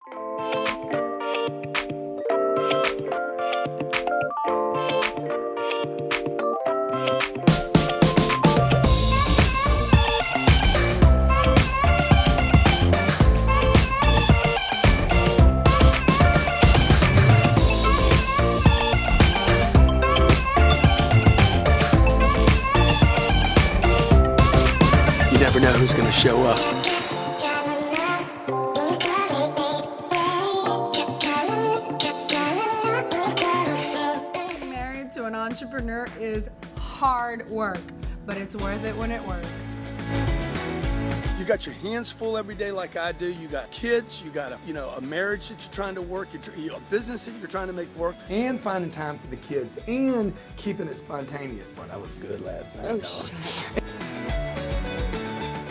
You never know who's going to show up. Being married to an entrepreneur is hard work, but it's worth it when it works. You got your hands full every day like I do. You got kids, you got a marriage that you're trying to work, a business that you're trying to make work, and finding time for the kids, and keeping it spontaneous. Boy, that was good last night. Oh,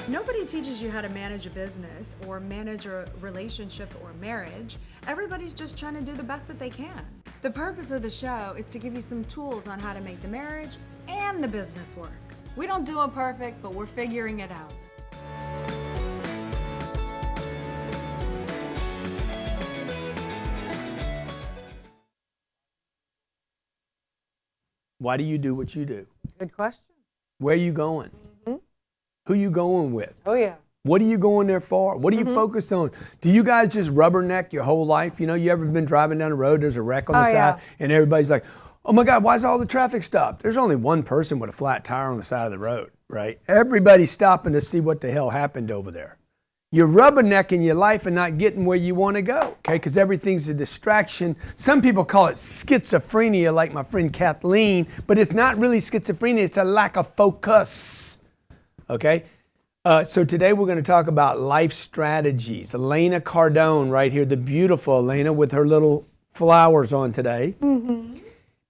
nobody teaches you how to manage a business or manage a relationship or marriage. Everybody's just trying to do the best that they can. The purpose of the show is to give you some tools on how to make the marriage and the business work. We don't do it perfect, but we're figuring it out. Why do you do what you do? Good question. Where are you going? Mm-hmm. Who you going with? Oh, yeah. What are you going there for? What are you focused on? Do you guys just rubberneck your whole life? You know, you ever been driving down the road, there's a wreck on the side, and everybody's like, oh my God, why is all the traffic stopped? There's only one person with a flat tire on the side of the road, right? Everybody's stopping to see what the hell happened over there. You're rubbernecking your life and not getting where you want to go, okay? Because everything's a distraction. Some people call it schizophrenia, like my friend Kathleen, but it's not really schizophrenia, it's a lack of focus, okay? So today we're going to talk about life strategies. Elena Cardone right here, the beautiful Elena with her little flowers on today. Mm-hmm.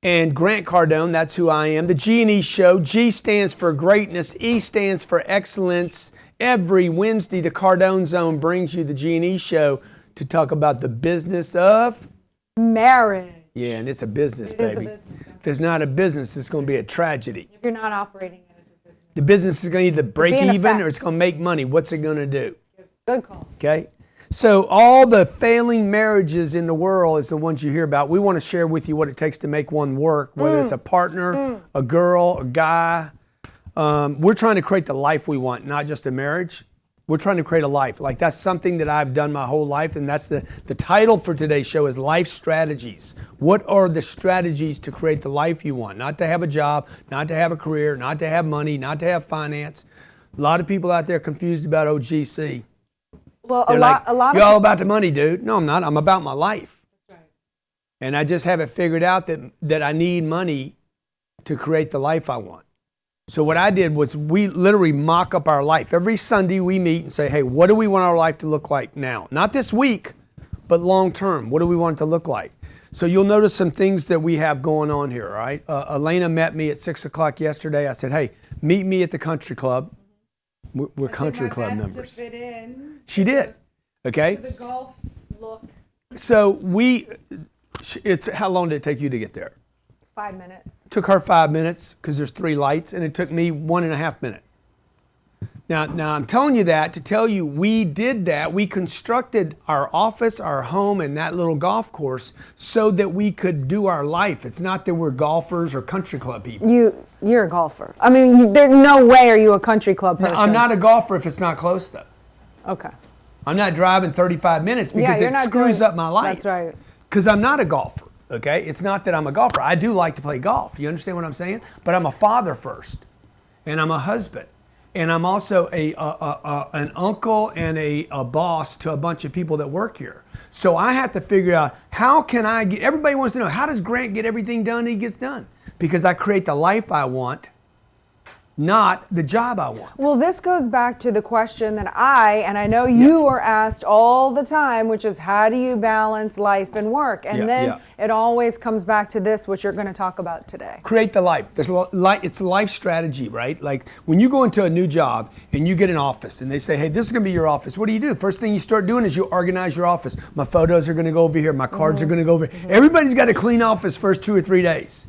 And Grant Cardone, that's who I am. The G&E show, G stands for greatness, E stands for excellence. Every Wednesday, the Cardone Zone brings you the G&E show to talk about the business of marriage. Yeah, and it's a business, baby. Business. If it's not a business, it's going to be a tragedy. If you're not operating it as a business. The business is going to either break even or it's going to make money. What's it going to do? Good call. Okay? So all the failing marriages in the world is the ones you hear about. We want to share with you what it takes to make one work, whether it's a partner, a girl, a guy. We're trying to create the life we want, not just a marriage. We're trying to create a life. Like that's something that I've done my whole life, and that's the title for today's show is Life Strategies. What are the strategies to create the life you want? Not to have a job, not to have a career, not to have money, not to have finance. A lot of people out there confused about OGC. Well, They're a lot you're of all about the money, dude. No, I'm not. I'm about my life. That's right. And I just haven't figured out that I need money to create the life I want. So what I did was we literally mock up our life. Every Sunday we meet and say, hey, what do we want our life to look like now? Not this week, but long term. What do we want it to look like? So you'll notice some things that we have going on here, all right? Elena met me at 6 o'clock yesterday. I said, hey, meet me at the country club. We're country club members. To fit in. She did, okay? To the golf look. So how long did it take you to get there? 5 minutes. Took her 5 minutes because there's 3 lights, and it took me 1.5 minutes. Now I'm telling you that to tell you we did that. We constructed our office, our home, and that little golf course so that we could do our life. It's not that we're golfers or country club people. You're a golfer. I mean, there's no way are you a country club person. No, I'm not a golfer if it's not close though. Okay. I'm not driving 35 minutes because it screws up my life. That's right. Because I'm not a golfer. Okay, it's not that I'm a golfer. I do like to play golf. You understand what I'm saying? But I'm a father first, and I'm a husband, and I'm also an uncle and a boss to a bunch of people that work here. So I have to figure out how can I get. Everybody wants to know how does Grant get everything done he gets done? Because I create the life I want, not the job I want. Well, this goes back to the question that I know you are asked all the time, which is how do you balance life and work? And then it always comes back to this, which you're going to talk about today. Create the life. It's a life strategy, right? Like when you go into a new job and you get an office and they say, hey, this is going to be your office. What do? First thing you start doing is you organize your office. My photos are going to go over here. My cards are going to go over here. Everybody's got a clean office first 2 or 3 days.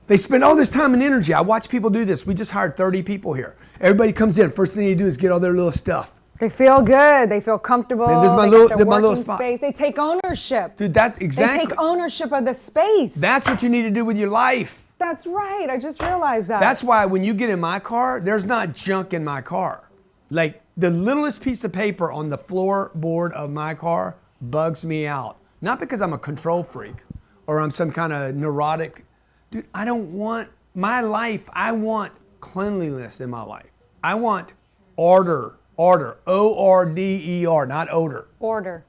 They spend all this time and energy. I watch people do this. We just hired 30 people here. Everybody comes in. First thing they do is get all their little stuff. They feel good. They feel comfortable. Man, this is my they little, get their my little working spot. space. They take ownership. Dude, that exactly. They take ownership of the space. That's what you need to do with your life. That's right. I just realized that. That's why when you get in my car, there's not junk in my car. Like the littlest piece of paper on the floorboard of my car bugs me out. Not because I'm a control freak or I'm some kind of neurotic. Dude, I don't want my life. I want cleanliness in my life. I want order. O-R-D-E-R, not odor. Order.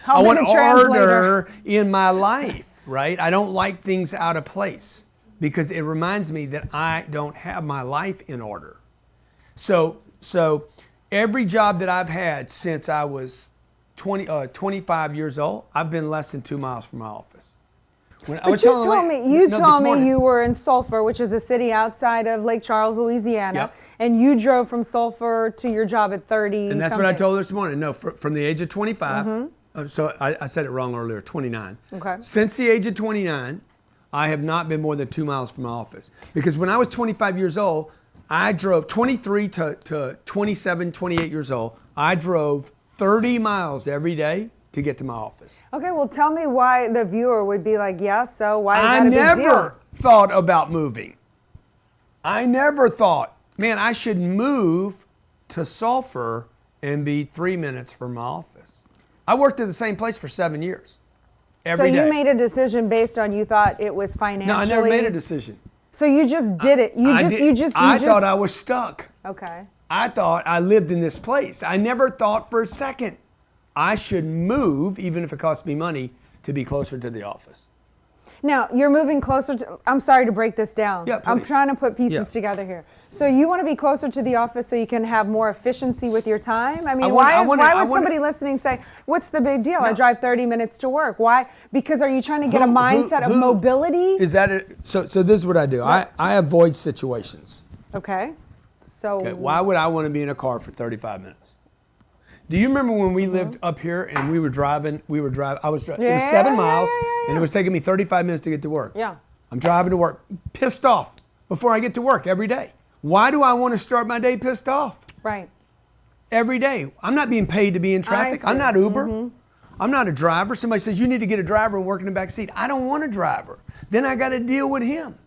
I want order in my life, right? I don't like things out of place because it reminds me that I don't have my life in order. So every job that I've had since I was 25 years old, I've been less than 2 miles from my office. But you told me you were in Sulphur, which is a city outside of Lake Charles, Louisiana, yep. And you drove from Sulphur to your job at 30. And that's what I told her this morning. No, from the age of 25. So I said it wrong earlier. 29. Okay. Since the age of 29, I have not been more than 2 miles from my office. Because when I was 25 years old, I drove 23 to 27, 28 years old. I drove 30 miles every day to get to my office. Okay, well, tell me why the viewer would be like, yeah, so why is that a big deal? I never thought about moving. I never thought, man, I should move to Sulphur and be 3 minutes from my office. I worked at the same place for 7 years. Every day. So you made a decision based on you thought it was financially. No, I never made a decision. So you just did it. I thought I was stuck. Okay. I thought I lived in this place. I never thought for a second I should move, even if it cost me money, to be closer to the office. Now, you're moving closer to, I'm sorry to break this down. Yeah, please. I'm trying to put pieces together here. So you want to be closer to the office so you can have more efficiency with your time? I mean, why would somebody listening say, what's the big deal? No. I drive 30 minutes to work. Why? Because are you trying to get a mindset of mobility? Is that it? So this is what I do. I avoid situations. Okay. So why would I want to be in a car for 35 minutes? Do you remember when we lived up here and we were driving? I was driving. It was 7 miles, and it was taking me 35 minutes to get to work. Yeah. I'm driving to work, pissed off before I get to work every day. Why do I want to start my day pissed off? Right. Every day. I'm not being paid to be in traffic. I'm not Uber. I'm not a driver. Somebody says you need to get a driver and work in the back seat. I don't want a driver. Then I got to deal with him.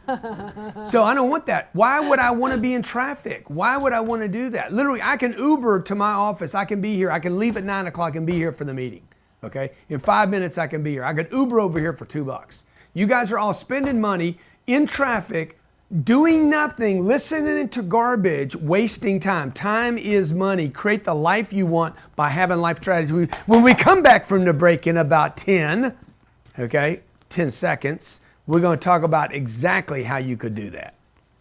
So I don't want that. Why would I want to be in traffic? Why would I want to do that? Literally, I can Uber to my office. I can be here. I can leave at 9 o'clock and be here for the meeting. Okay? In 5 minutes, I can be here. I could Uber over here for $2. You guys are all spending money in traffic, doing nothing, listening to garbage, wasting time. Time is money. Create the life you want by having life strategy. When we come back from the break in about 10 seconds, we're going to talk about exactly how you could do that.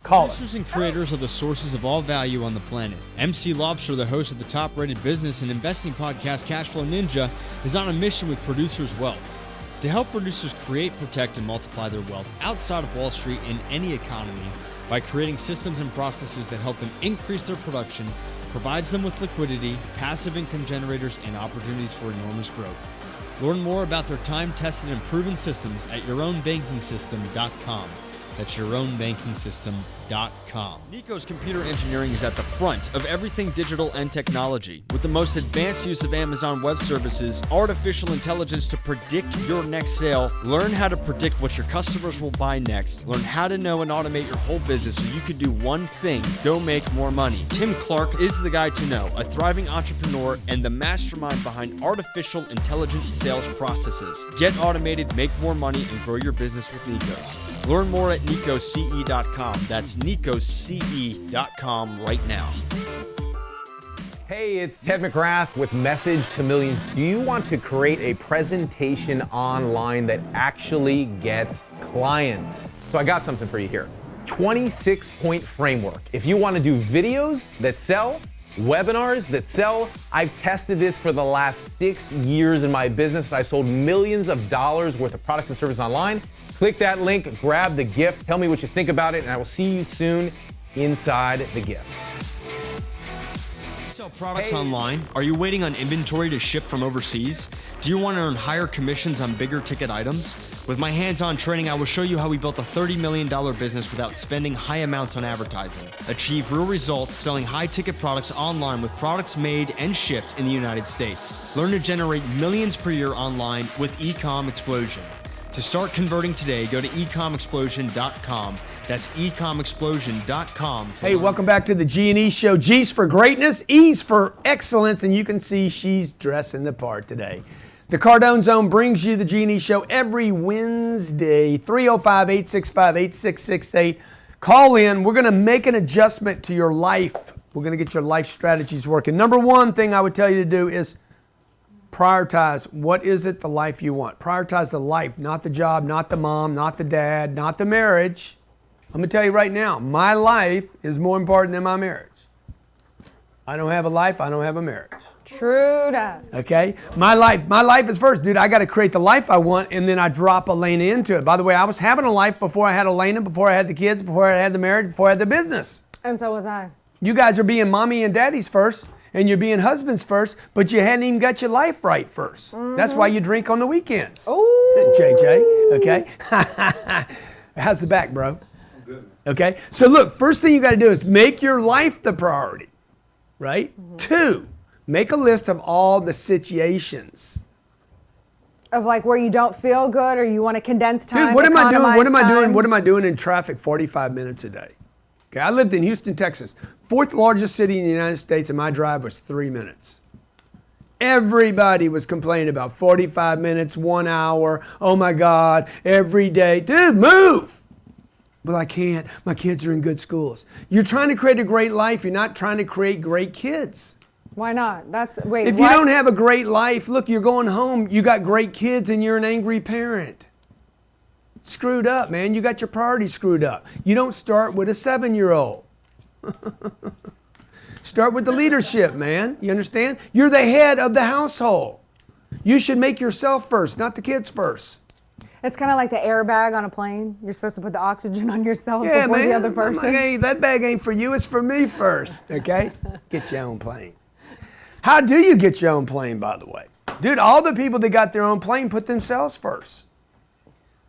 Call us. Producers and creators are the sources of all value on the planet. MC Lobster, the host of the top-rated business and investing podcast Cashflow Ninja, is on a mission with Producers Wealth to help producers create, protect, and multiply their wealth outside of Wall Street in any economy by creating systems and processes that help them increase their production, provides them with liquidity, passive income generators, and opportunities for enormous growth. Learn more about their time-tested and proven systems at yourownbankingsystem.com. That's yourownbankingsystem.com. Nico's Computer Engineering is at the front of everything digital and technology. With the most advanced use of Amazon Web Services, artificial intelligence to predict your next sale, learn how to predict what your customers will buy next, learn how to know and automate your whole business so you can do one thing, go make more money. Tim Clark is the guy to know, a thriving entrepreneur and the mastermind behind artificial intelligent sales processes. Get automated, make more money, and grow your business with Nico's. Learn more at nicose.com. That's nicose.com right now. Hey, it's Ted McGrath with Message to Millions. Do you want to create a presentation online that actually gets clients? So I got something for you here. 26-point framework. If you want to do videos that sell, webinars that sell, I've tested this for the last 6 years in my business. I sold millions of dollars worth of products and services online. Click that link, grab the gift, tell me what you think about it, and I will see you soon inside the gift. Sell products online? Are you waiting on inventory to ship from overseas? Do you want to earn higher commissions on bigger ticket items? With my hands-on training, I will show you how we built a $30 million business without spending high amounts on advertising. Achieve real results selling high-ticket products online with products made and shipped in the United States. Learn to generate millions per year online with Ecom Explosion. To start converting today, go to ecomexplosion.com. That's ecomexplosion.com. Hey, welcome back to the G&E Show. G's for greatness, E's for excellence, and you can see she's dressing the part today. The Cardone Zone brings you the G&E Show every Wednesday, 305-865-8668. Call in. We're going to make an adjustment to your life. We're going to get your life strategies working. Number one thing I would tell you to do is prioritize. What is it, the life you want? Prioritize the life, not the job, not the mom, not the dad, not the marriage. I'm going to tell you right now, my life is more important than my marriage. I don't have a life, I don't have a marriage. True that. Okay? My life is first. Dude, I got to create the life I want, and then I drop Elena into it. By the way, I was having a life before I had Elena, before I had the kids, before I had the marriage, before I had the business. And so was I. You guys are being mommy and daddies first, and you're being husbands first, but you hadn't even got your life right first. Mm-hmm. That's why you drink on the weekends. Ooh. JJ, okay? How's the back, bro? Good. Okay? So look, first thing you got to do is make your life the priority, right? Mm-hmm. 2, make a list of all the situations. Of like where you don't feel good or you want to condense time. Dude, what am I doing? What am I doing in traffic 45 minutes a day? Okay, I lived in Houston, Texas, 4th largest city in the United States, and my drive was 3 minutes. Everybody was complaining about 45 minutes, 1 hour, oh my God, every day. Dude, move! But I can't. My kids are in good schools. You're trying to create a great life. You're not trying to create great kids. Why not? If you don't have a great life, look, you're going home, you got great kids, and you're an angry parent. Screwed up, man. You got your priorities screwed up. You don't start with a 7-year-old. Start with the leadership, man. You understand? You're the head of the household. You should make yourself first, not the kids first. It's kind of like the airbag on a plane. You're supposed to put the oxygen on yourself before the other person. Hey, that bag ain't for you. It's for me first, okay? Get your own plane. How do you get your own plane, by the way? Dude, all the people that got their own plane put themselves first.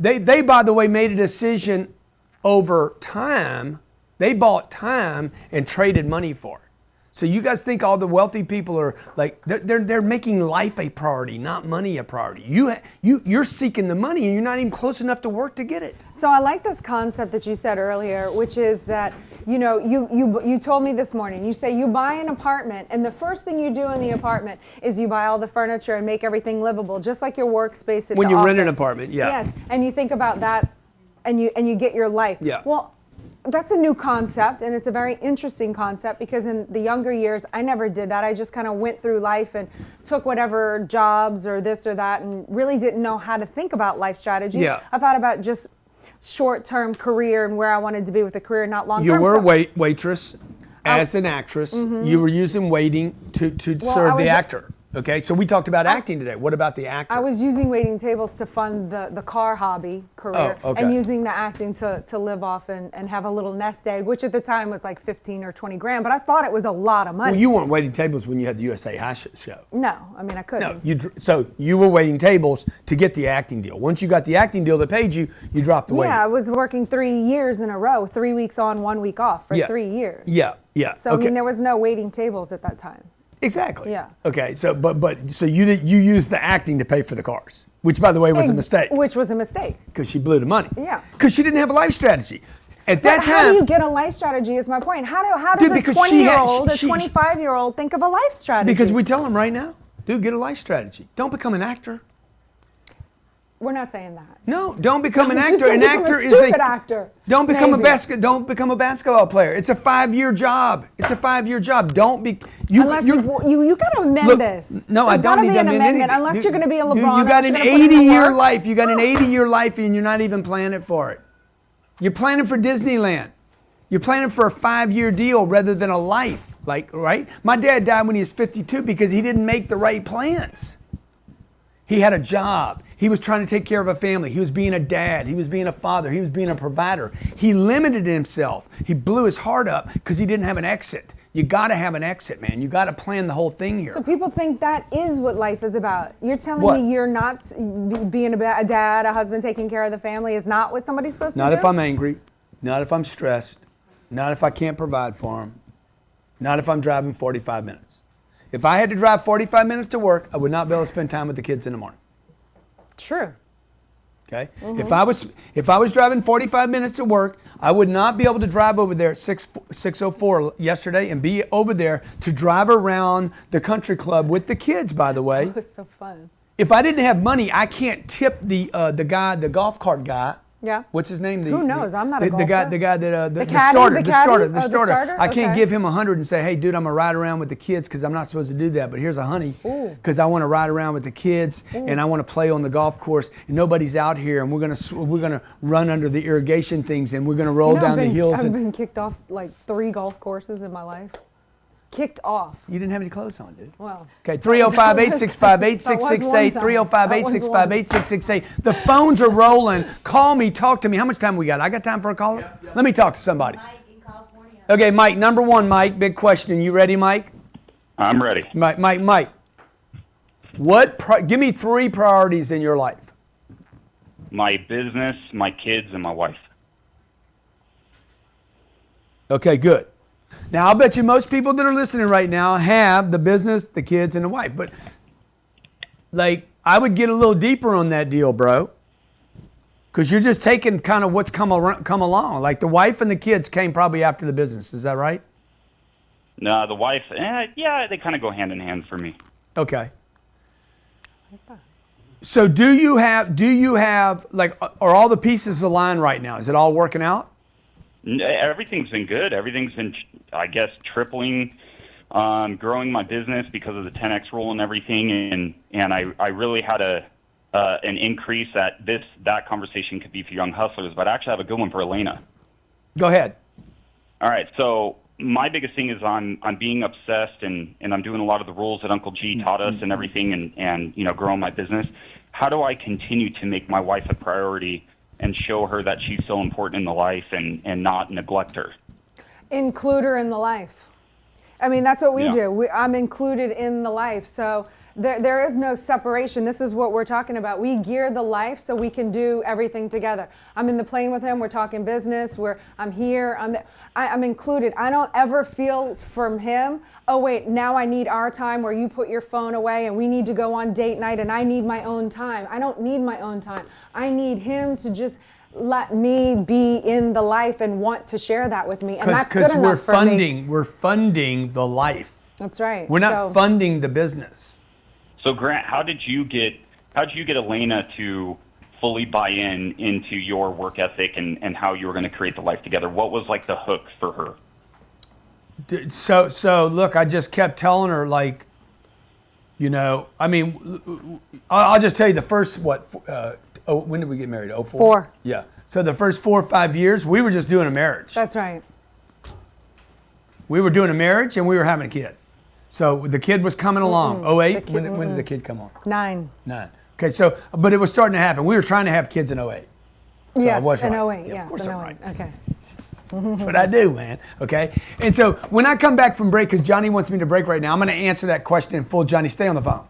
They, by the way, made a decision over time. They bought time and traded money for it. So you guys think all the wealthy people are like, they're making life a priority, not money a priority. You're seeking the money and you're not even close enough to work to get it. So I like this concept that you said earlier, which is that, you told me this morning, you say you buy an apartment and the first thing you do in the apartment is you buy all the furniture and make everything livable, just like your workspace at when the you office. rent an apartment, yeah. Yes, and you think about that and you get your life. Yeah. Well, that's a new concept, and it's a very interesting concept because in the younger years, I never did that. I just kind of went through life and took whatever jobs or this or that and really didn't know how to think about life strategy. Yeah. I thought about just short-term career and where I wanted to be with a career, not long-term. You were a waitress as an actress. Mm-hmm. You were using waiting to serve the actor. Okay, so we talked about acting today. What about the actor? I was using waiting tables to fund the car hobby career and using the acting to live off and have a little nest egg, which at the time was like 15 or 20 grand, but I thought it was a lot of money. Well, you weren't waiting tables when you had the USA High show. No, I mean, I couldn't. No, so you were waiting tables to get the acting deal. Once you got the acting deal that paid you, you dropped the waiting. Yeah, I was working 3 years in a row, 3 weeks on, 1 week off for 3 years. Yeah. So, I mean, there was no waiting tables at that time. Exactly. Yeah. Okay. So, so you used the acting to pay for the cars, which, by the way, was a mistake. Which was a mistake. Because she blew the money. Yeah. Because she didn't have a life strategy. At that time. How do you get a life strategy? Is my point. How does a 20-year-old, a 25-year-old think of a life strategy? Because we tell them right now, dude, get a life strategy. Don't become an actor. We're not saying that. No, don't become an actor. An actor is a actor. Don't become a basketball player. It's a 5-year job. It's a 5-year job. Don't be. You got to amend this. No, I don't need to amend anything. Unless you're going to be a LeBron. You got an 80-year life. You got an 80-year life, and you're not even planning for it. You're planning for Disneyland. You're planning for a 5-year deal rather than a life. Right? My dad died when he was 52 because he didn't make the right plans. He had a job. He was trying to take care of a family. He was being a dad. He was being a father. He was being a provider. He limited himself. He blew his heart up because he didn't have an exit. You got to have an exit, man. You got to plan the whole thing here. So people think that is what life is about. You're telling What? me you're not being a dad, a husband, taking care of the family is not what somebody's supposed to do? Not if I'm angry, not if I'm stressed, not if I can't provide for them, not if I'm driving 45 minutes. If I had to drive 45 minutes to work, I would not be able to spend time with the kids in the morning. True. Okay? If I was driving 45 minutes to work, I would not be able to drive over there at 6:04 yesterday and be over there to drive around the country club with the kids, by the way. It was so fun. If I didn't have money, I can't tip the guy, the golf cart guy. Yeah. What's his name? Who knows? I'm not a the guy. golfer. The guy that The caddy? starter. The The caddy? starter. Oh, The the starter. starter? I can't Okay. give him 100 and say, "Hey, dude, I'm gonna ride around with the kids because I'm not supposed to do that." But here's $100 because I want to ride around with the kids and I want to play on the golf course. And nobody's out here, and we're gonna run under the irrigation things, and we're gonna roll down the hills. I've been kicked off like 3 golf courses in my life. Kicked off. You didn't have any clothes on, dude. Well. Okay, 305-865-8668, That was 305-865-8668. The phones are rolling. Call me, talk to me. How much time we got? I got time for a caller? Yep. Let me talk to somebody. Mike in California. Okay, Mike, number one, Mike, big question. You ready, Mike? I'm ready. Mike. Give me 3 priorities in your life. My business, my kids, and my wife. Okay, good. Now, I'll bet you most people that are listening right now have the business, the kids, and the wife. But, like, I would get a little deeper on that deal, bro. Because you're just taking kind of what's come along. Like, the wife and the kids came probably after the business. Is that right? No, the wife, yeah, they kind of go hand in hand for me. Okay. So do you have, like, are all the pieces aligned right now? Is it all working out? Everything's been good. Everything's been, I guess, tripling, growing my business because of the 10X rule and everything. And I really had an increase that conversation could be for young hustlers, but I actually have a good one for Elena. Go ahead. All right. So my biggest thing is I'm being obsessed and I'm doing a lot of the rules that Uncle G taught us and everything and growing my business. How do I continue to make my wife a priority and show her that she's so important in the life and not neglect her? Include her in the life. I mean, that's what we Yeah. do. I'm included in the life. So there is no separation. This is what we're talking about. We gear the life so we can do everything together. I'm in the plane with him. We're talking business. I'm here. I'm included. I don't ever feel from him, oh, wait, now I need our time where you put your phone away and we need to go on date night and I need my own time. I don't need my own time. I need him to just let me be in the life and want to share that with me. And that's good enough for me. We're funding the life. That's right. We're not funding the business. So Grant, how did you get Elena to fully buy into your work ethic and how you were going to create the life together? What was like the hook for her? So look, I just kept telling her, like, I mean, I'll just tell you the first, when did we get married? 04? 4. Yeah. So the first 4 or 5 years, we were just doing a marriage. That's right. We were doing a marriage and we were having a kid. So the kid was coming along. 08, when did the kid come on? 9. Okay, so, but it was starting to happen. We were trying to have kids in 08. So I Yes, was in right. 08. Yeah, Yes, of course in I'm 08. right. Okay. That's what I do, man. Okay? And so when I come back from break, because Johnny wants me to break right now, I'm going to answer that question in full. Johnny, stay on the phone.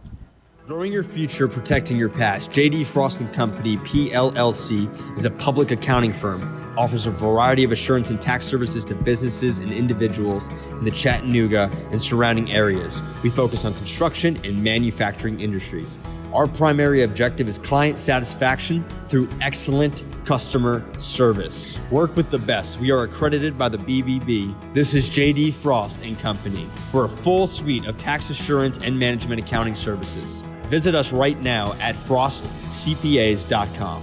Growing your future, protecting your past. JD Frost & Company, PLLC, is a public accounting firm. Offers a variety of assurance and tax services to businesses and individuals in the Chattanooga and surrounding areas. We focus on construction and manufacturing industries. Our primary objective is client satisfaction through excellent customer service. Work with the best. We are accredited by the BBB. This is JD Frost & Company for a full suite of tax assurance and management accounting services. Visit us right now at frostcpas.com.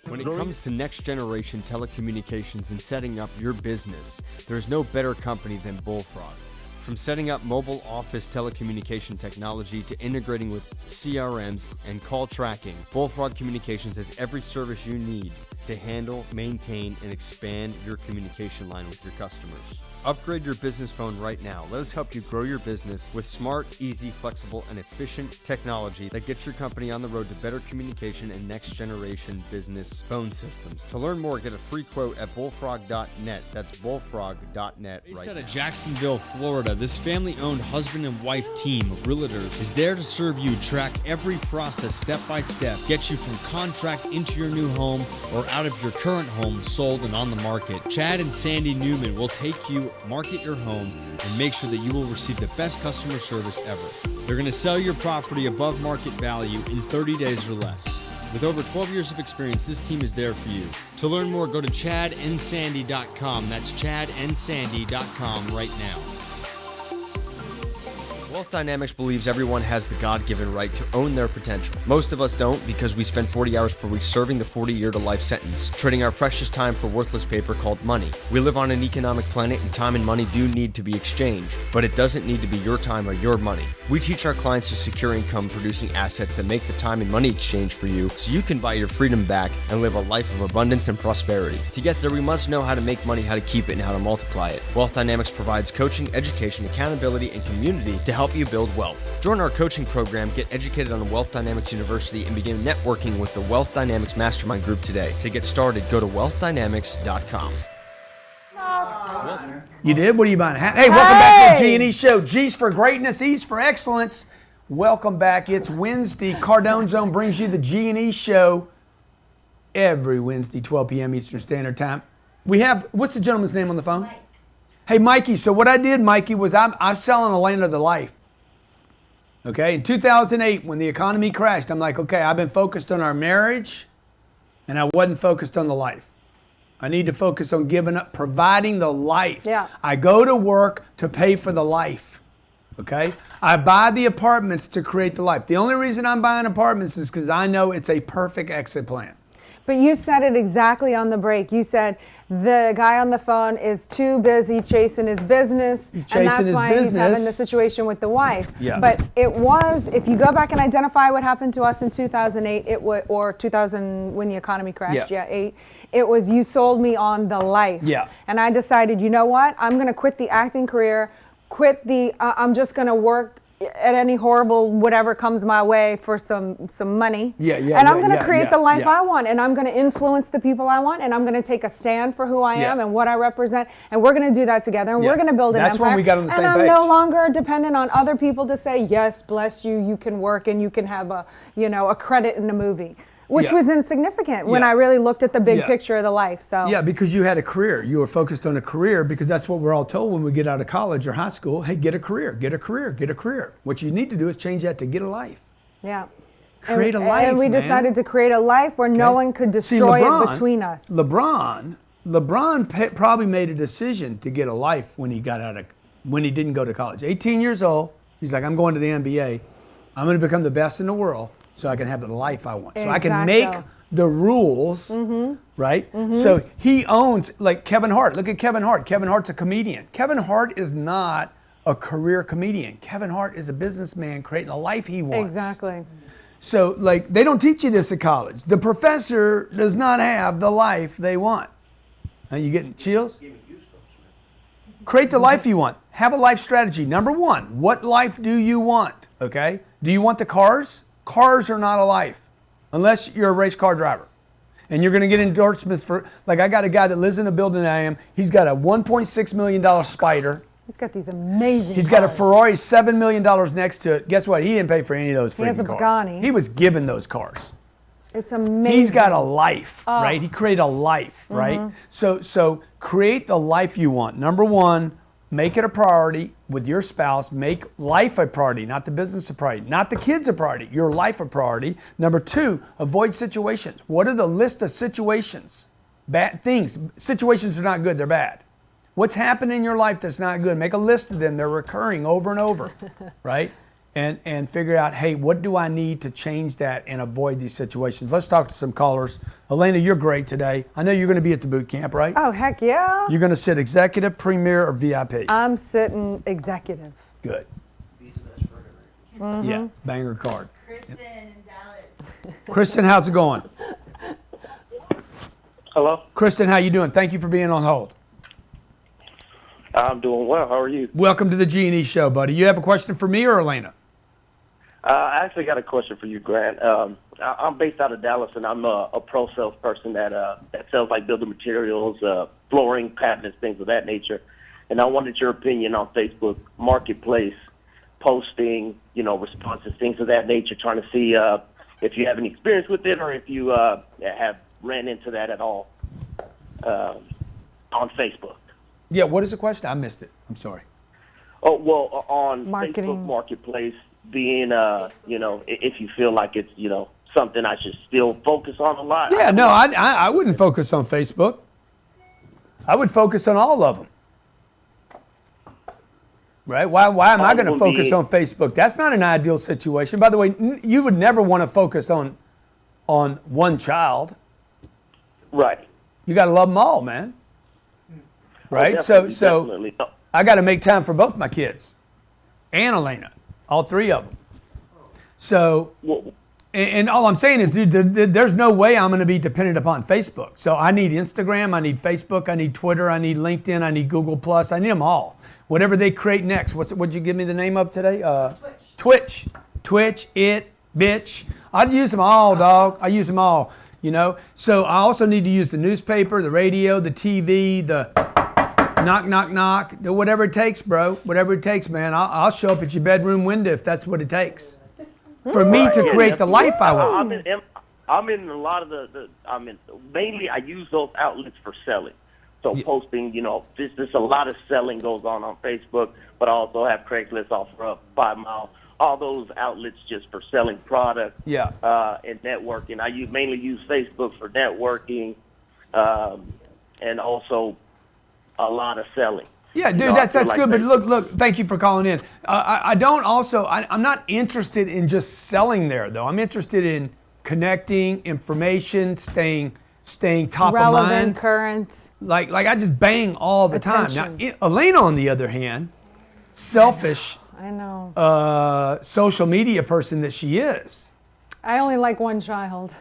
When it comes to next generation telecommunications and setting up your business, there's no better company than Bullfrog. From setting up mobile office telecommunication technology to integrating with CRMs and call tracking, Bullfrog Communications has every service you need to handle, maintain, and expand your communication line with your customers. Upgrade your business phone right now. Let us help you grow your business with smart, easy, flexible, and efficient technology that gets your company on the road to better communication and next generation business phone systems. To learn more, get a free quote at bullfrog.net. That's bullfrog.net. Based out of Jacksonville, Florida, this family-owned husband and wife team of realtors is there to serve you, track every process step by step, get you from contract into your new home or out of your current home sold and on the market. Chad and Sandy Newman will take you, market your home, and make sure that you will receive the best customer service ever. They're going to sell your property above market value in 30 days or less. With over 12 years of experience, this team is there for you. To learn more, go to chadandsandy.com. That's chadandsandy.com right now. Wealth Dynamics believes everyone has the God-given right to own their potential. Most of us don't because we spend 40 hours per week serving the 40-year-to-life sentence, trading our precious time for worthless paper called money. We live on an economic planet and time and money do need to be exchanged, but it doesn't need to be your time or your money. We teach our clients to secure income-producing assets that make the time and money exchange for you so you can buy your freedom back and live a life of abundance and prosperity. To get there, we must know how to make money, how to keep it, and how to multiply it. Wealth Dynamics provides coaching, education, accountability, and community to help you build wealth. Join our coaching program, get educated on Wealth Dynamics University, and begin networking with the Wealth Dynamics Mastermind Group today. To get started, go to wealthdynamics.com. You did? What are you buying? Hey, welcome back to the G&E Show. G's for greatness, E's for excellence. Welcome back. It's Wednesday. Cardone Zone brings you the G&E Show every Wednesday, 12 p.m. Eastern Standard Time. We have, what's the gentleman's name on the phone? Mike. Hey, Mikey. So what I did, Mikey, was I'm selling a land of the life. Okay, in 2008, when the economy crashed, I'm like, okay, I've been focused on our marriage, and I wasn't focused on the life. I need to focus on giving up, providing the life. Yeah. I go to work to pay for the life. Okay? I buy the apartments to create the life. The only reason I'm buying apartments is because I know it's a perfect exit plan. But you said it exactly on the break. You said the guy on the phone is too busy chasing his business, and that's why he's having the situation with the wife. Yeah. But it was, if you go back and identify what happened to us in 2008, or 2000 when the economy crashed, 8, it was you sold me on the life. Yeah. And I decided, you know what? I'm going to quit the acting career, I'm just going to work at any horrible whatever comes my way for some money. And I'm going to create the life I want, and I'm going to influence the people I want, and I'm going to take a stand for who I am and what I represent, and we're going to do that together, and we're going to build an empire. That's when we got on the same page. And I'm no longer dependent on other people to say, yes, bless you, you can work, and you can have a credit in a movie. Which was insignificant when I really looked at the big picture of the life. So yeah, because you had a career. You were focused on a career because that's what we're all told when we get out of college or high school. Hey, get a career, get a career, get a career. What you need to do is change that to get a life. Yeah. Create a life, and we decided to create a life where no one could destroy it between us. LeBron probably made a decision to get a life when he didn't go to college. 18 years old, he's like, I'm going to the NBA. I'm going to become the best in the world, so I can have the life I want. So I can make the rules, right? So he owns, like Kevin Hart. Look at Kevin Hart. Kevin Hart's a comedian. Kevin Hart is not a career comedian. Kevin Hart is a businessman creating a life he wants. Exactly. So, like, they don't teach you this at college. The professor does not have the life they want. Are you getting chills? Create the life you want. Have a life strategy. Number one, what life do you want? Okay? Do you want the cars? Cars are not a life unless you're a race car driver. And you're going to get endorsements for, like I got a guy that lives in a building I am. He's got a $1.6 million Spider. He's got these amazing He's got a Ferrari, $7 million next to it. Guess what? He didn't pay for any of those freaking cars. He has a Pagani. He was given those cars. It's amazing. He's got a life, right? He created a life, right? So create the life you want. Number one, make it a priority with your spouse. Make life a priority, not the business a priority, not the kids a priority, your life a priority. Number two, avoid situations. What are the list of situations? Bad things. Situations are not good, they're bad. What's happened in your life that's not good? Make a list of them. They're recurring over and over, right? And figure out, hey, what do I need to change that and avoid these situations? Let's talk to some callers. Elena, you're great today. I know you're going to be at the boot camp, right? Oh, heck yeah. You're going to sit executive, premier, or VIP? I'm sitting executive. Good. Yeah, banger card. Kristen in Dallas. Kristen, how's it going? Hello? Kristen, how you doing? Thank you for being on hold. I'm doing well. How are you? Welcome to the G&E Show, buddy. You have a question for me or Elena? I actually got a question for you, Grant. I'm based out of Dallas, and I'm a pro salesperson that sells like building materials, flooring, cabinets, things of that nature. And I wanted your opinion on Facebook Marketplace, posting, responses, things of that nature, trying to see if you have any experience with it or if you have ran into that at all on Facebook. Yeah, what is the question? I missed it. I'm sorry. Oh, well, on Marketing. Facebook Marketplace, being, if you feel like it's, something I should still focus on a lot. Yeah, no, I wouldn't focus on Facebook. I would focus on all of them. Right? Why am I going to focus on Facebook? That's not an ideal situation. By the way, you would never want to focus on one child. Right. You got to love them all, man. Right? Definitely. I got to make time for both my kids and Elena, all three of them. So, and all I'm saying is, dude, there's no way I'm going to be dependent upon Facebook. So I need Instagram, I need Facebook, I need Twitter, I need LinkedIn, I need Google Plus, I need them all. Whatever they create next. What'd you give me the name of today? Twitch, bitch. I'd use them all, dog. I use them all. So I also need to use the newspaper, the radio, the TV, the knock, whatever it takes, bro. Whatever it takes, man. I'll show up at your bedroom window if that's what it takes. For me to create the life I want. I'm in a lot of mainly I use those outlets for selling. So posting, there's a lot of selling goes on Facebook, but I also have Craigslist, offer up 5 Mile, all those outlets just for selling product. Yeah. And networking. I mainly use Facebook for networking, and also a lot of selling. Yeah, dude, that's good. But look, thank you for calling in. I'm not interested in just selling there, though. I'm interested in connecting, information, staying top relevant, of mind. current. Like I just bang all the time. Now, Elena, on the other hand, selfish. I know. Social media person that she is. I only like one child.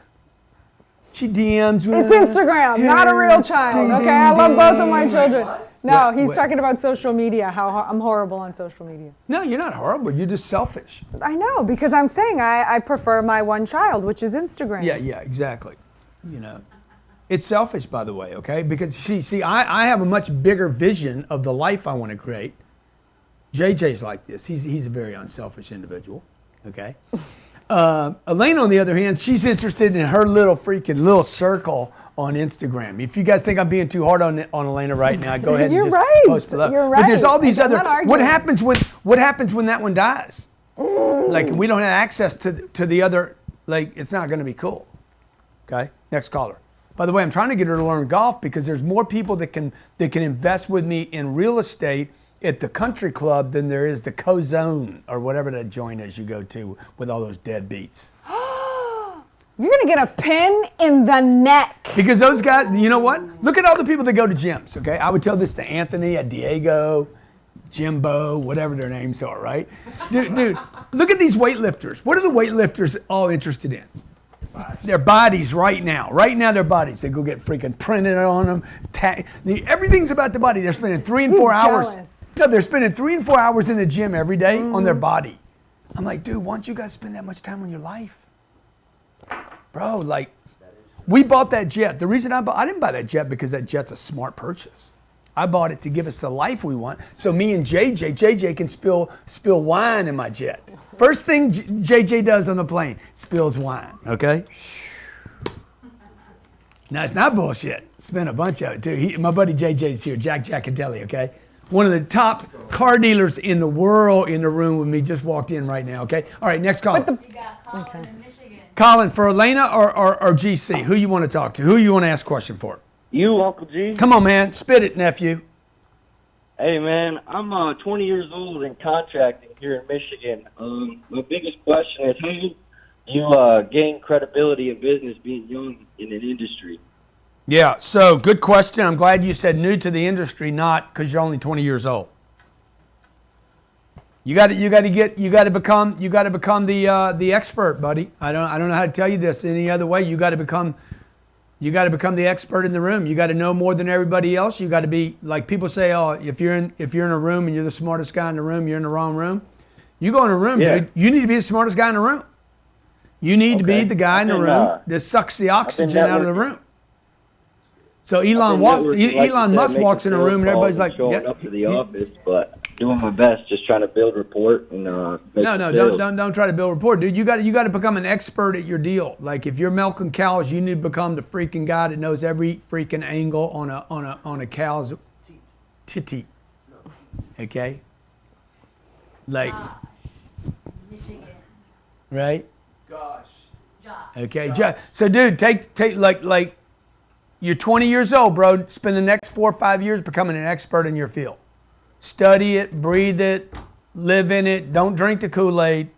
She DMs me. It's Instagram, not a real child. Okay, I love both of my children. No, he's talking about social media, how I'm horrible on social media. No, you're not horrible. You're just selfish. I know, because I'm saying I prefer my one child, which is Instagram. Yeah, exactly. It's selfish, by the way, okay? Because see, I have a much bigger vision of the life I want to create. JJ's like this. He's a very unselfish individual, okay? Elena, on the other hand, she's interested in her little circle on Instagram. If you guys think I'm being too hard on Elena right now, go ahead and just post below. You're right. But there's all these other. What happens when that one dies? Like we don't have access to the other. Like it's not going to be cool. Okay. Next caller. By the way, I'm trying to get her to learn golf because there's more people that can invest with me in real estate at the country club than there is the Cardone or whatever that joint is you go to with all those deadbeats. You're going to get a pin in the neck. Because those guys, you know what? Look at all the people that go to gyms, okay? I would tell this to Anthony, Diego, Jimbo, whatever their names are, right? Dude, look at these weightlifters. What are the weightlifters all interested in? Their bodies right now. Right now, their bodies. They go get freaking printed on them. Everything's about the body. They're spending 3 and 4 hours. Jealous. No, they're spending 3 and 4 hours in the gym every day on their body. I'm like, dude, why don't you guys spend that much time on your life? Bro, like, we bought that jet. The reason I didn't buy that jet because that jet's a smart purchase. I bought it to give us the life we want. So me and JJ can spill wine in my jet. First thing JJ does on the plane, spills wine, okay? Now, it's not bullshit. Spent a bunch of it, too. My buddy JJ's here, Jack Giacotelli, okay? One of the top car dealers in the world in the room with me just walked in right now, okay? All right, next caller. You got Colin in Michigan. Colin, for Elena or GC, who you want to talk to? Who you want to ask a question for? You, Uncle G. Come on, man. Spit it, nephew. Hey, man. I'm 20 years old and contracting here in Michigan. My biggest question is how do you gain credibility in business being young in an industry? Yeah, so good question. I'm glad you said new to the industry, not because you're only 20 years old. You got to become the expert, buddy. I don't know how to tell you this any other way. You got to become You got to become the expert in the room. You got to know more than everybody else. You got to be like people say, oh, if you're in a room and you're the smartest guy in the room, you're in the wrong room. You go in a room, dude. You need to be the smartest guy in the room. You need to be the guy in the room that sucks the oxygen out of the room. So Elon Musk walks in a room and everybody's like, showing up to the office, but doing my best, just trying to build rapport and don't try to build rapport, dude. You got to become an expert at your deal. Like if you're milking cows, you need to become the freaking guy that knows every freaking angle on a cow's titty. Okay? Like Michigan. Right? Josh. Okay. So dude, take like you're 20 years old, bro. Spend the next 4 or 5 years becoming an expert in your field. Study it, breathe it, live in it. Don't drink the Kool-Aid.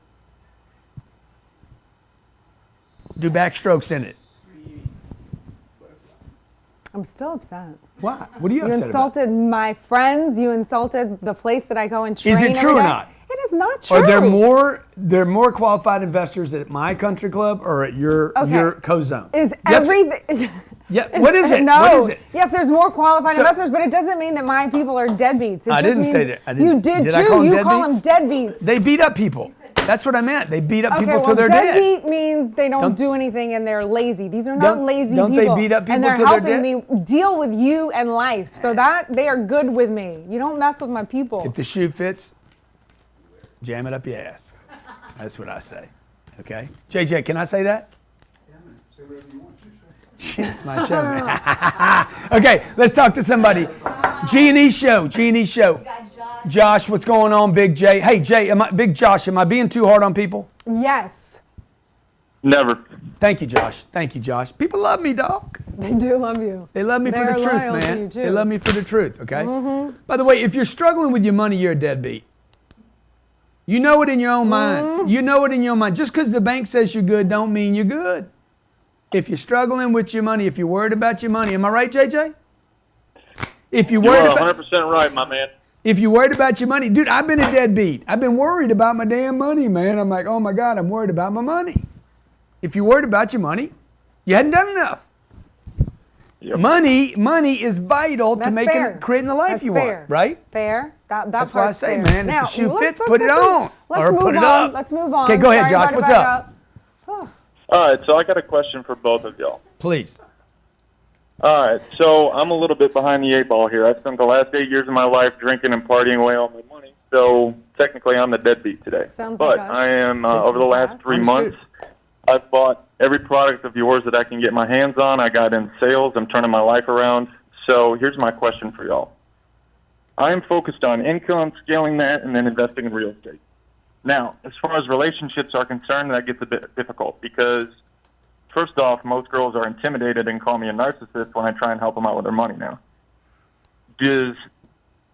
Do backstrokes in it. I'm still upset. Why? What are you upset about? You insulted my friends. You insulted the place that I go and train. Is it true or not? It is not true. Are there more qualified investors at my country club or at your co-zone? Is everything? Yeah. What is it? No. What is it? Yes, there's more qualified investors, but it doesn't mean that my people are deadbeats. I didn't say that. You did too. You call them deadbeats. They beat up people. That's what I meant. They beat up people till they're dead. Deadbeat means they don't do anything and they're lazy. These are not lazy people. Don't they beat up people till they're dead? And they're helping me deal with you and life. So that they are good with me. You don't mess with my people. If the shoe fits, jam it up your ass. That's what I say. Okay? JJ, can I say that? Yeah, man. Say whatever you want to. It's my show, man. Okay, let's talk to somebody. G&E show. Josh, what's going on, Big J? Hey, Big Josh, am I being too hard on people? Yes. Never. Thank you, Josh. People love me, dog. They do love you. They love me for the truth, man. They love me for the truth, okay? Mm-hmm. By the way, if you're struggling with your money, you're a deadbeat. You know it in your own mind. You know it in your mind. Just because the bank says you're good don't mean you're good. If you're struggling with your money, if you're worried about your money, am I right, JJ? If you're worried about 100% right, my man. If you're worried about your money, dude, I've been a deadbeat. I've been worried about my damn money, man. I'm like, oh my God, I'm worried about my money. If you're worried about your money, you hadn't done enough. Yep. Money is vital to creating the life you want, right? Fair. That's why I say, man, now, if the shoe fits, put it on. Or put it up. Let's move on. Okay, go ahead, Josh. What's up? All right, so I got a question for both of y'all. Please. All right, so I'm a little bit behind the 8 ball here. I spent the last 8 years of my life drinking and partying away all my money. So technically, I'm the deadbeat today. But I am over the last 3 months. I've bought every product of yours that I can get my hands on. I got in sales. I'm turning my life around. So here's my question for y'all. I am focused on income, scaling that, and then investing in real estate. Now, as far as relationships are concerned, that gets a bit difficult because, first off, most girls are intimidated and call me a narcissist when I try and help them out with their money now. Does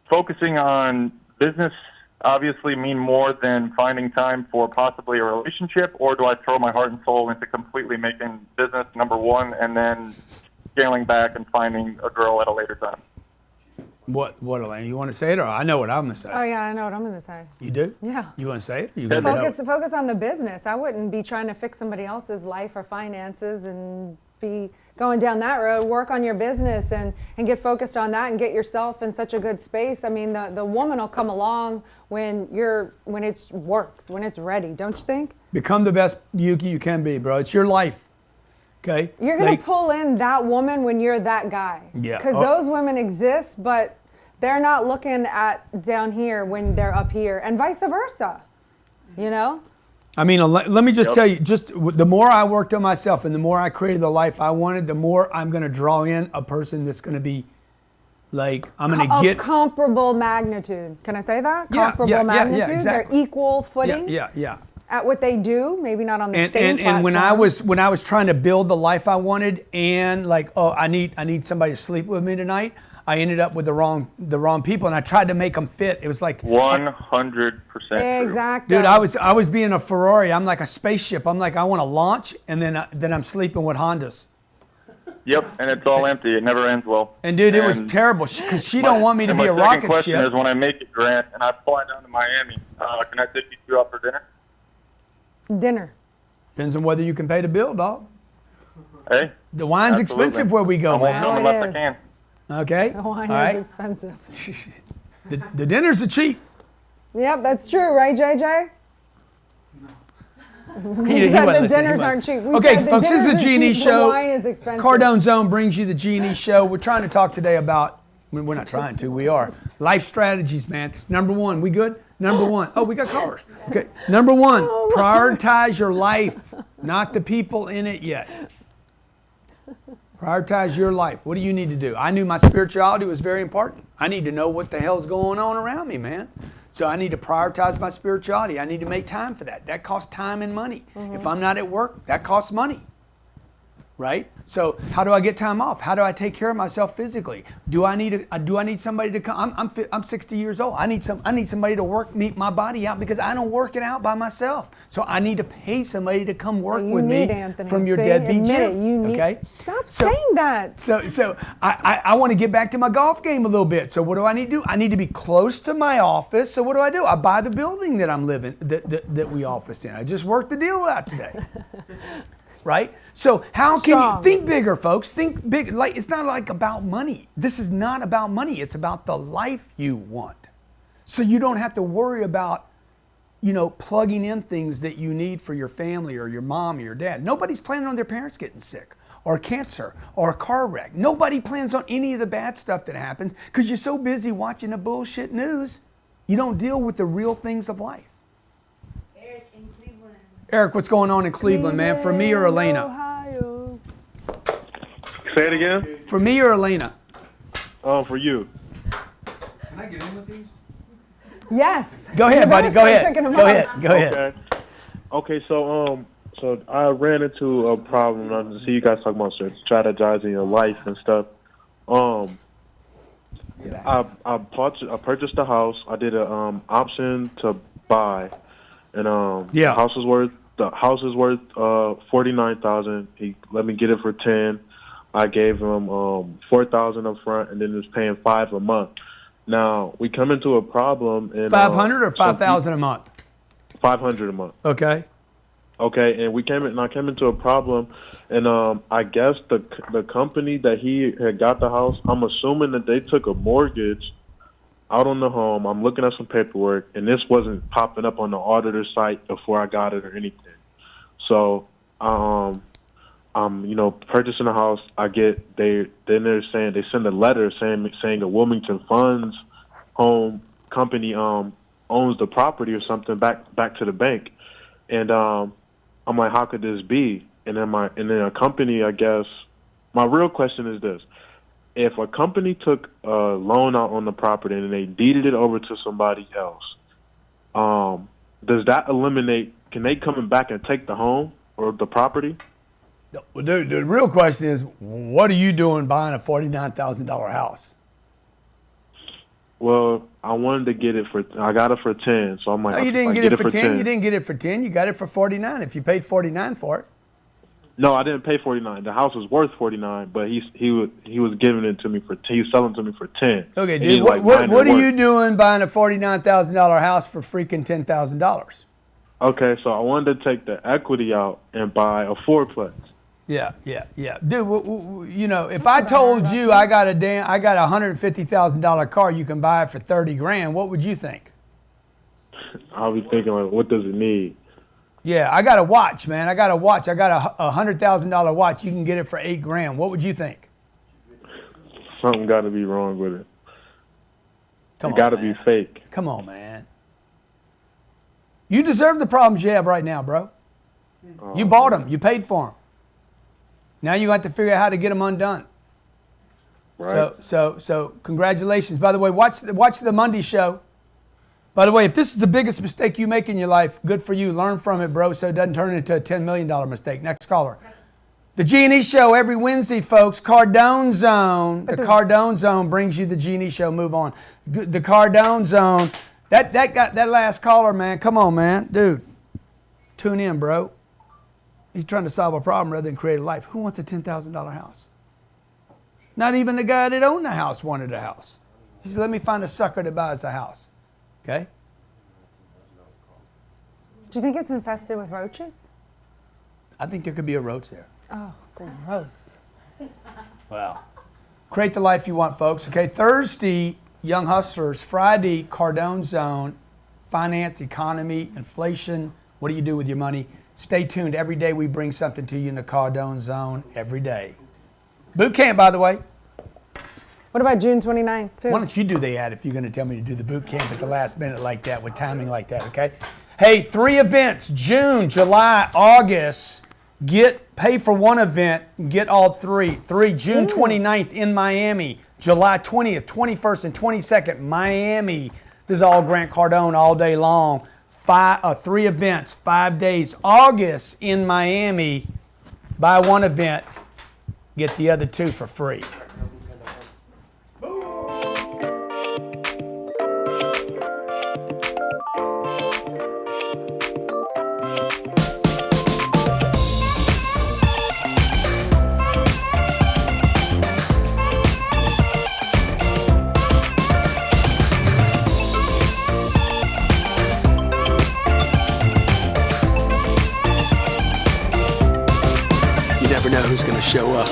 focusing on business obviously mean more than finding time for possibly a relationship, or do I throw my heart and soul into completely making business number one and then scaling back and finding a girl at a later time? What, Elaine? You want to say it, or I know what I'm going to say? Oh, yeah, I know what I'm going to say. You do? Yeah. You want to say it? Or you focus on the business. I wouldn't be trying to fix somebody else's life or finances and be going down that road. Work on your business and get focused on that and get yourself in such a good space. I mean, the woman will come along when it works, when it's ready, don't you think? Become the best you can be, bro. It's your life. Okay. You're going to pull in that woman when you're that guy. Yeah. Because those women exist, but they're not looking at down here when they're up here, and vice versa. You know? I mean, let me just tell you, just the more I worked on myself and the more I created the life I wanted, the more I'm going to draw in a person that's going to be like, I'm going to get... comparable magnitude. Can I say that? Comparable magnitude? Yeah, exactly. They're equal footing? Yeah. At what they do, maybe not on the same platform. And when I was trying to build the life I wanted, and like, oh, I need somebody to sleep with me tonight, I ended up with the wrong people, and I tried to make them fit. It was like 100% exactly. Dude, I was being a Ferrari. I'm like a spaceship. I'm like, I want to launch, and then I'm sleeping with Hondas. Yep, and it's all empty. It never ends well. And dude, it was terrible because she don't want me to be a rocket ship. My second question is, when I make it, Grant, and I fly down to Miami, can I take you two out for dinner? Dinner. Depends on whether you can pay the bill, dog. Hey. The wine's absolutely. expensive where we go, I won't man. know Oh, it unless I is. can. Okay. The wine All right. is expensive. The dinners are cheap. Yep, that's true, right, JJ? He You wasn't said the listening. dinners He aren't wasn't. cheap. We Okay, said the folks, this is dinners the are G&E cheap, show. The wine is expensive. Cardone Zone brings you the G&E show. We're trying to talk today about, we're not trying to, we are. Life strategies, man. Number one, we good? Number one. Oh, we got callers. Okay. Number one, prioritize your life, not the people in it yet. Prioritize your life. What do you need to do? I knew my spirituality was very important. I need to know what the hell's going on around me, man. So I need to prioritize my spirituality. I need to make time for that. That costs time and money. If I'm not at work, that costs money. Right? So how do I get time off? How do I take care of myself physically? Do I need somebody to come? I'm 60 years old. I need somebody to meet my body out because I don't work it out by myself. So I need to pay somebody to come work with me Anthony. from your See, deadbeat admit it. gym. You need, okay? Stop saying that. So I want to get back to my golf game a little bit. So what do I need to do? I need to be close to my office. So what do? I buy the building that I'm living, that we office in. I just worked the deal out today. Right? So how can you think bigger, folks? Think big. Like, it's not like about money. This is not about money. It's about the life you want. So you don't have to worry about, plugging in things that you need for your family or your mom or your dad. Nobody's planning on their parents getting sick or cancer or a car wreck. Nobody plans on any of the bad stuff that happens because you're so busy watching the bullshit news. You don't deal with the real things of life. Eric, what's going on in Cleveland, man? For me or Elena? Ohio. Say it again. For me or Elena? For you. Can I get in with these? Yes. Go ahead, buddy. Go ahead. Go ahead. Go ahead. Okay. Okay. So I ran into a problem. I see you guys talking about strategizing your life and stuff. I purchased a house. I did a option to buy. And the house is worth $49,000. He let me get it for $10,000. I gave him $4,000 up front, and then he was paying $5,000 a month. Now we come into a problem. And $500 or $5,000 a month? $500 a month. Okay. Okay, and I came into a problem, and I guess the company that he had got the house, I'm assuming that they took a mortgage out on the home. I'm looking at some paperwork, and this wasn't popping up on the auditor site before I got it or anything. So, I'm purchasing a house. They're saying they send a letter saying a Wilmington Funds home company owns the property or something back to the bank, and I'm like, how could this be? And then a company, I guess. My real question is this. If a company took a loan out on the property and they deeded it over to somebody else, does that eliminate, can they come back and take the home or the property? The real question is, what are you doing buying a $49,000 house? Well, I wanted to get it I got it for 10, so I'm like, No, you didn't get it for 10. You didn't get it for 10. You got it for 49 if you paid 49 for it. No, I didn't pay 49. The house was worth 49, but he was giving it to me he was selling it to me for 10. Okay, dude. What are you doing buying a $49,000 house for freaking $10,000? Okay, so I wanted to take the equity out and buy a fourplex. Yeah. Dude, if I told you I got a $150,000 car, you can buy it for $30,000, what would you think? I'll be thinking, like, what does it need? Yeah, I got a watch, man. I got a $100,000 watch. You can get it for $8,000. What would you think? Something got to be wrong with it. It got to be fake. Come on, man. You deserve the problems you have right now, bro. You bought them. You paid for them. Now you have to figure out how to get them undone. Right. So congratulations. By the way, watch the Monday show. By the way, if this is the biggest mistake you make in your life, good for you. Learn from it, bro, so it doesn't turn into a $10 million mistake. Next caller. The G&E Show every Wednesday, folks. Cardone Zone. The Cardone Zone brings you the G&E Show. Move on. The Cardone Zone. That last caller, man. Come on, man. Dude, tune in, bro. He's trying to solve a problem rather than create a life. Who wants a $10,000 house? Not even the guy that owned the house wanted a house. He said, let me find a sucker that buys a house. Okay? Do you think it's infested with roaches? I think there could be a roach there. Oh, gross. Well, create the life you want, folks. Okay, Thursday, Young Hustlers. Friday, Cardone Zone, finance, economy, inflation. What do you do with your money? Stay tuned. Every day we bring something to you in the Cardone Zone. Every day. Boot camp, by the way. What about June 29th, too? Why don't you do the ad if you're going to tell me to do the boot camp at the last minute like that, with timing like that, okay? Hey, 3 events, June, July, August. Pay for one event, get all three. June 29th in Miami, July 20th, 21st, and 22nd, Miami. This is all Grant Cardone all day long. 3 events, 5 days. August in Miami, buy one event, get the other 2 for free. You never know who's going to show up.